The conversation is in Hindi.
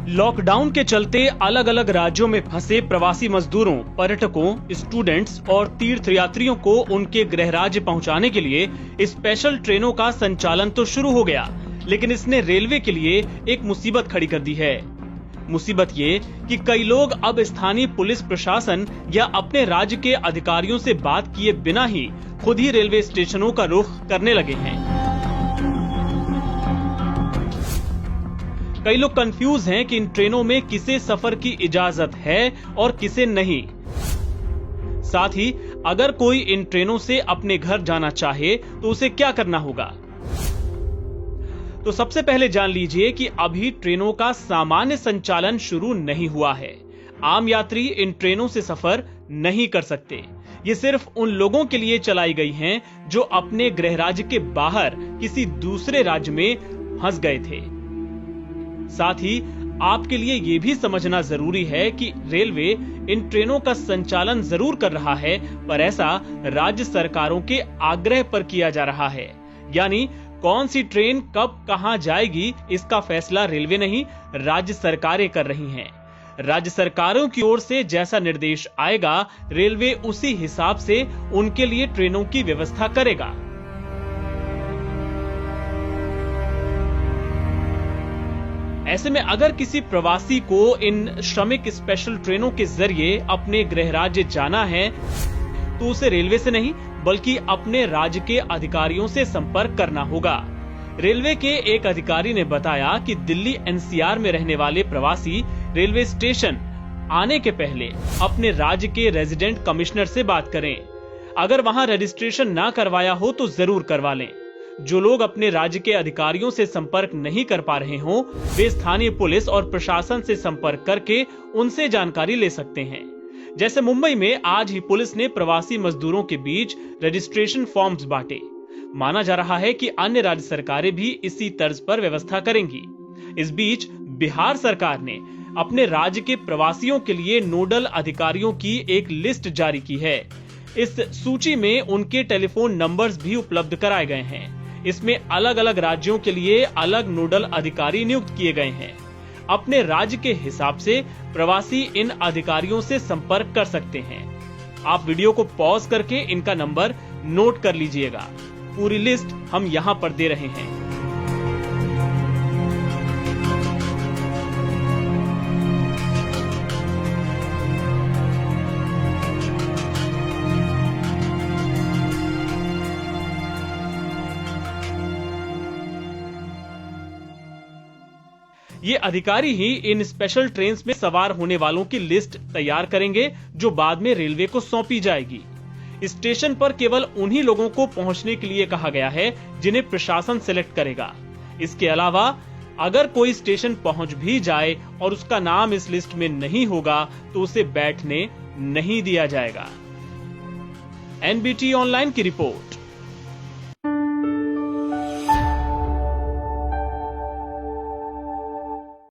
लॉकडाउन के चलते अलग अलग राज्यों में फंसे प्रवासी मजदूरों, पर्यटकों, स्टूडेंट्स और तीर्थयात्रियों को उनके गृह राज्य पहुंचाने के लिए स्पेशल ट्रेनों का संचालन तो शुरू हो गया, लेकिन इसने रेलवे के लिए एक मुसीबत खड़ी कर दी है। मुसीबत ये कि कई लोग अब स्थानीय पुलिस प्रशासन या अपने राज्य के अधिकारियों से बात किए बिना ही खुद ही रेलवे स्टेशनों का रुख करने लगे हैं। कई लोग कंफ्यूज हैं कि इन ट्रेनों में किसे सफर की इजाजत है और किसे नहीं। साथ ही अगर कोई इन ट्रेनों से अपने घर जाना चाहे तो उसे क्या करना होगा। तो सबसे पहले जान लीजिए कि अभी ट्रेनों का सामान्य संचालन शुरू नहीं हुआ है। आम यात्री इन ट्रेनों से सफर नहीं कर सकते। ये सिर्फ उन लोगों के लिए चलाई गई हैं जो अपने गृह राज्य के बाहर किसी दूसरे राज्य में फंस गए थे। साथ ही आपके लिए यह भी समझना जरूरी है कि रेलवे इन ट्रेनों का संचालन जरूर कर रहा है, पर ऐसा राज्य सरकारों के आग्रह पर किया जा रहा है। यानी कौन सी ट्रेन कब कहां जाएगी, इसका फैसला रेलवे नहीं, राज्य सरकारें कर रही हैं। राज्य सरकारों की ओर से जैसा निर्देश आएगा, रेलवे उसी हिसाब से उनके लिए ट्रेनों की व्यवस्था करेगा। ऐसे में अगर किसी प्रवासी को इन श्रमिक स्पेशल ट्रेनों के जरिए अपने गृह राज्य जाना है तो उसे रेलवे से नहीं बल्कि अपने राज्य के अधिकारियों से संपर्क करना होगा। रेलवे के एक अधिकारी ने बताया कि दिल्ली एनसीआर में रहने वाले प्रवासी रेलवे स्टेशन आने के पहले अपने राज्य के रेजिडेंट कमिश्नर से बात करें। अगर वहां रजिस्ट्रेशन ना करवाया हो तो जरूर करवा लें। जो लोग अपने राज्य के अधिकारियों से संपर्क नहीं कर पा रहे हों, वे स्थानीय पुलिस और प्रशासन से संपर्क करके उनसे जानकारी ले सकते हैं। जैसे मुंबई में आज ही पुलिस ने प्रवासी मजदूरों के बीच रजिस्ट्रेशन फॉर्म्स बांटे। माना जा रहा है कि अन्य राज्य सरकारें भी इसी तर्ज पर व्यवस्था करेंगी। इस बीच बिहार सरकार ने अपने राज्य के प्रवासियों के लिए नोडल अधिकारियों की एक लिस्ट जारी की है। इस सूची में उनके टेलीफोन नंबर्स भी उपलब्ध कराए गए हैं। इसमें अलग अलग राज्यों के लिए अलग नोडल अधिकारी नियुक्त किए गए हैं। अपने राज्य के हिसाब से प्रवासी इन अधिकारियों से संपर्क कर सकते हैं। आप वीडियो को पॉज करके इनका नंबर नोट कर लीजिएगा। पूरी लिस्ट हम यहां पर दे रहे हैं। ये अधिकारी ही इन स्पेशल ट्रेन्स में सवार होने वालों की लिस्ट तैयार करेंगे जो बाद में रेलवे को सौंपी जाएगी। स्टेशन पर केवल उन्हीं लोगों को पहुंचने के लिए कहा गया है जिन्हें प्रशासन सिलेक्ट करेगा। इसके अलावा अगर कोई स्टेशन पहुंच भी जाए और उसका नाम इस लिस्ट में नहीं होगा तो उसे बैठने नहीं दिया जाएगा। एनबीटी ऑनलाइन की रिपोर्ट।